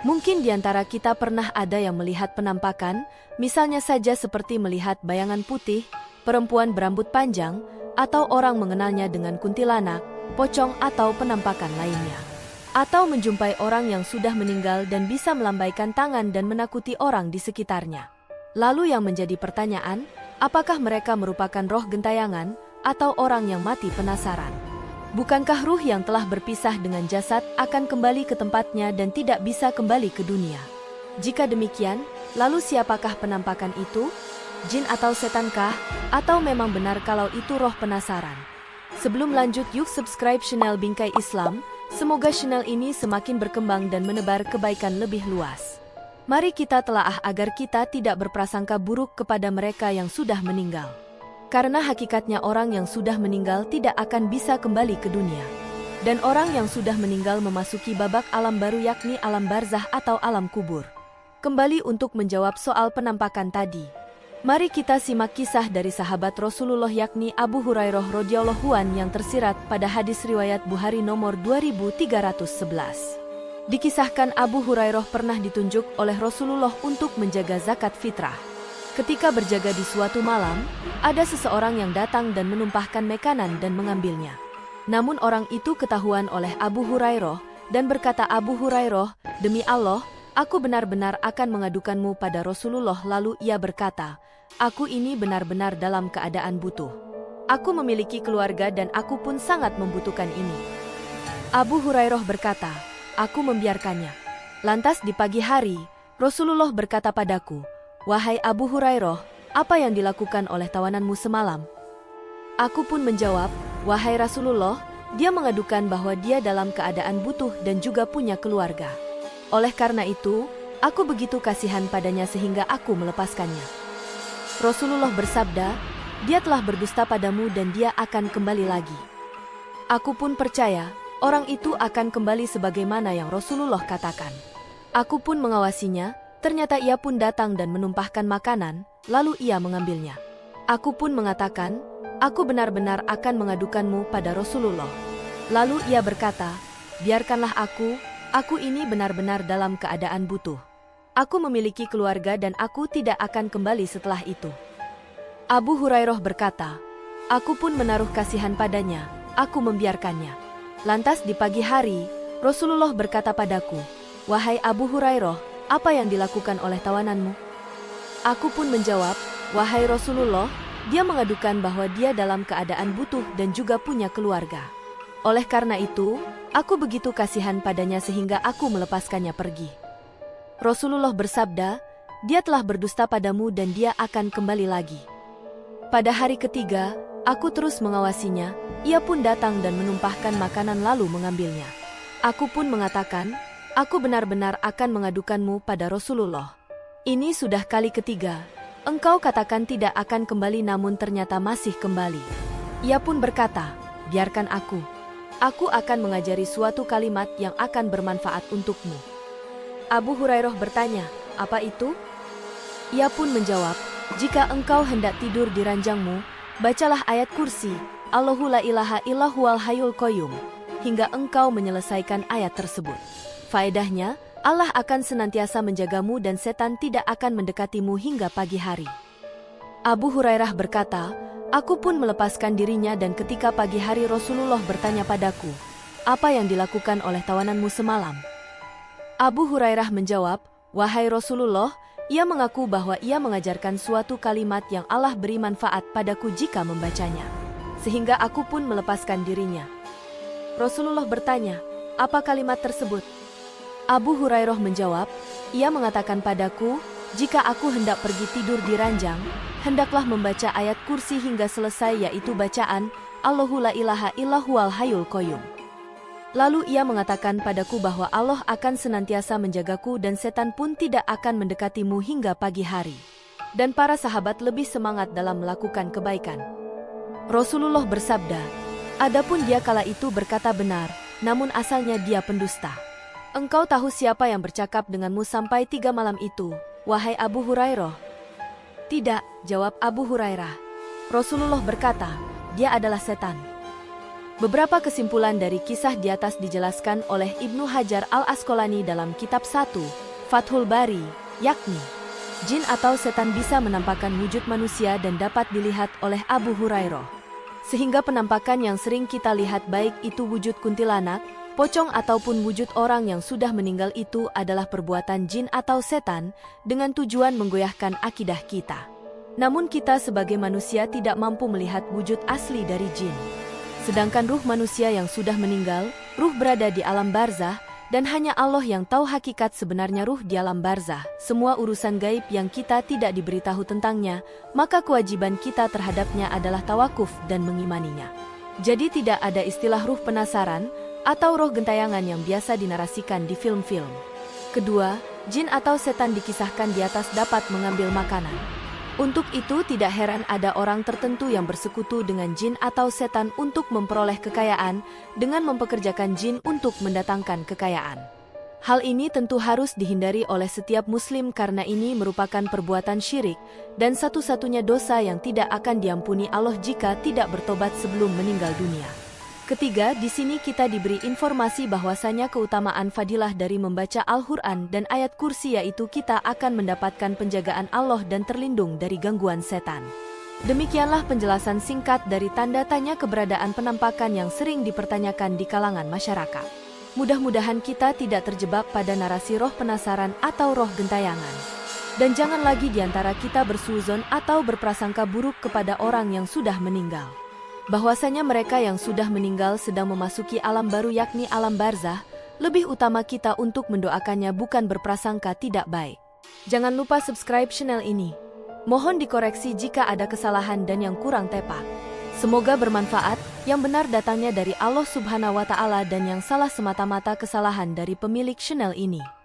Mungkin di antara kita pernah ada yang melihat penampakan, misalnya saja seperti melihat bayangan putih, perempuan berambut panjang, atau orang mengenalnya dengan kuntilanak, pocong atau penampakan lainnya. Atau menjumpai orang yang sudah meninggal dan bisa melambaikan tangan dan menakuti orang di sekitarnya. Lalu yang menjadi pertanyaan, apakah mereka merupakan roh gentayangan atau orang yang mati penasaran? Bukankah ruh yang telah berpisah dengan jasad akan kembali ke tempatnya dan tidak bisa kembali ke dunia? Jika demikian, lalu siapakah penampakan itu? Jin atau setankah? Atau memang benar kalau itu roh penasaran? Sebelum lanjut, yuk subscribe channel Bingkai Islam. Semoga channel ini semakin berkembang dan menebar kebaikan lebih luas. Mari kita telaah agar kita tidak berprasangka buruk kepada mereka yang sudah meninggal. Karena hakikatnya orang yang sudah meninggal tidak akan bisa kembali ke dunia. Dan orang yang sudah meninggal memasuki babak alam baru, yakni alam barzah atau alam kubur. Kembali untuk menjawab soal penampakan tadi. Mari kita simak kisah dari sahabat Rasulullah yakni Abu Hurairah radhiyallahu anhu yang tersirat pada hadis riwayat Bukhari nomor 2311. Dikisahkan Abu Hurairah pernah ditunjuk oleh Rasulullah untuk menjaga zakat fitrah. Ketika berjaga di suatu malam, ada seseorang yang datang dan menumpahkan makanan dan mengambilnya. Namun orang itu ketahuan oleh Abu Hurairah dan berkata, Abu Hurairah, demi Allah, aku benar-benar akan mengadukanmu pada Rasulullah. Lalu ia berkata, aku ini benar-benar dalam keadaan butuh. Aku memiliki keluarga dan aku pun sangat membutuhkan ini. Abu Hurairah berkata, aku membiarkannya. Lantas di pagi hari, Rasulullah berkata padaku, wahai Abu Hurairah, apa yang dilakukan oleh tawananmu semalam? Aku pun menjawab, wahai Rasulullah, dia mengadukan bahwa dia dalam keadaan butuh dan juga punya keluarga. Oleh karena itu, aku begitu kasihan padanya sehingga aku melepaskannya. Rasulullah bersabda, dia telah berdusta padamu dan dia akan kembali lagi. Aku pun percaya, orang itu akan kembali sebagaimana yang Rasulullah katakan. Aku pun mengawasinya, ternyata ia pun datang dan menumpahkan makanan, lalu ia mengambilnya. Aku pun mengatakan, aku benar-benar akan mengadukanmu pada Rasulullah. Lalu ia berkata, biarkanlah aku ini benar-benar dalam keadaan butuh. Aku memiliki keluarga dan aku tidak akan kembali setelah itu. Abu Hurairah berkata, aku pun menaruh kasihan padanya, aku membiarkannya. Lantas di pagi hari, Rasulullah berkata padaku, wahai Abu Hurairah, apa yang dilakukan oleh tawananmu? Aku pun menjawab, wahai Rasulullah, dia mengadukan bahwa dia dalam keadaan butuh dan juga punya keluarga. Oleh karena itu, aku begitu kasihan padanya sehingga aku melepaskannya pergi. Rasulullah bersabda, dia telah berdusta padamu dan dia akan kembali lagi. Pada hari ketiga, aku terus mengawasinya, ia pun datang dan menumpahkan makanan lalu mengambilnya. Aku pun mengatakan, aku benar-benar akan mengadukanmu pada Rasulullah. Ini sudah kali ketiga, engkau katakan tidak akan kembali namun ternyata masih kembali. Ia pun berkata, biarkan aku akan mengajari suatu kalimat yang akan bermanfaat untukmu. Abu Hurairah bertanya, apa itu? Ia pun menjawab, jika engkau hendak tidur di ranjangmu, bacalah ayat kursi, Allahu la ilaha illahu wal hayyul qayyum, hingga engkau menyelesaikan ayat tersebut. Faedahnya, Allah akan senantiasa menjagamu dan setan tidak akan mendekatimu hingga pagi hari. Abu Hurairah berkata, aku pun melepaskan dirinya dan ketika pagi hari Rasulullah bertanya padaku, apa yang dilakukan oleh tawananmu semalam? Abu Hurairah menjawab, wahai Rasulullah, ia mengaku bahwa ia mengajarkan suatu kalimat yang Allah beri manfaat padaku jika membacanya. Sehingga aku pun melepaskan dirinya. Rasulullah bertanya, apa kalimat tersebut? Abu Hurairah menjawab, ia mengatakan padaku, jika aku hendak pergi tidur di ranjang, hendaklah membaca ayat kursi hingga selesai yaitu bacaan, Allahu la ilaha illahu wal hayyul qayyum. Lalu ia mengatakan padaku bahwa Allah akan senantiasa menjagaku dan setan pun tidak akan mendekatimu hingga pagi hari. Dan para sahabat lebih semangat dalam melakukan kebaikan. Rasulullah bersabda, adapun dia kala itu berkata benar, namun asalnya dia pendusta. Engkau tahu siapa yang bercakap denganmu sampai 3 malam itu, wahai Abu Hurairah? Tidak, jawab Abu Hurairah. Rasulullah berkata, dia adalah setan. Beberapa kesimpulan dari kisah di atas dijelaskan oleh Ibnu Hajar al-Asqalani dalam kitab 1, Fathul Bari, yakni jin atau setan bisa menampakkan wujud manusia dan dapat dilihat oleh Abu Hurairah. Sehingga penampakan yang sering kita lihat baik itu wujud kuntilanak, pocong ataupun wujud orang yang sudah meninggal itu adalah perbuatan jin atau setan dengan tujuan menggoyahkan akidah kita. Namun kita sebagai manusia tidak mampu melihat wujud asli dari jin. Sedangkan ruh manusia yang sudah meninggal, ruh berada di alam barzah, dan hanya Allah yang tahu hakikat sebenarnya ruh di alam barzah. Semua urusan gaib yang kita tidak diberitahu tentangnya, maka kewajiban kita terhadapnya adalah tawakuf dan mengimaninya. Jadi tidak ada istilah ruh penasaran atau roh gentayangan yang biasa dinarasikan di film-film. Kedua, jin atau setan dikisahkan di atas dapat mengambil makanan. Untuk itu tidak heran ada orang tertentu yang bersekutu dengan jin atau setan untuk memperoleh kekayaan dengan mempekerjakan jin untuk mendatangkan kekayaan. Hal ini tentu harus dihindari oleh setiap muslim karena ini merupakan perbuatan syirik dan satu-satunya dosa yang tidak akan diampuni Allah jika tidak bertobat sebelum meninggal dunia. Ketiga, di sini kita diberi informasi bahwasanya keutamaan fadilah dari membaca Al-Quran dan ayat kursi yaitu kita akan mendapatkan penjagaan Allah dan terlindung dari gangguan setan. Demikianlah penjelasan singkat dari tanda tanya keberadaan penampakan yang sering dipertanyakan di kalangan masyarakat. Mudah-mudahan kita tidak terjebak pada narasi roh penasaran atau roh gentayangan. Dan jangan lagi diantara kita bersuzon atau berprasangka buruk kepada orang yang sudah meninggal. Bahwasanya mereka yang sudah meninggal sedang memasuki alam baru yakni alam barzah, lebih utama kita untuk mendoakannya bukan berprasangka tidak baik. Jangan lupa subscribe channel ini. Mohon dikoreksi jika ada kesalahan dan yang kurang tepat. Semoga bermanfaat, yang benar datangnya dari Allah Subhanahu wa Ta'ala dan yang salah semata-mata kesalahan dari pemilik channel ini.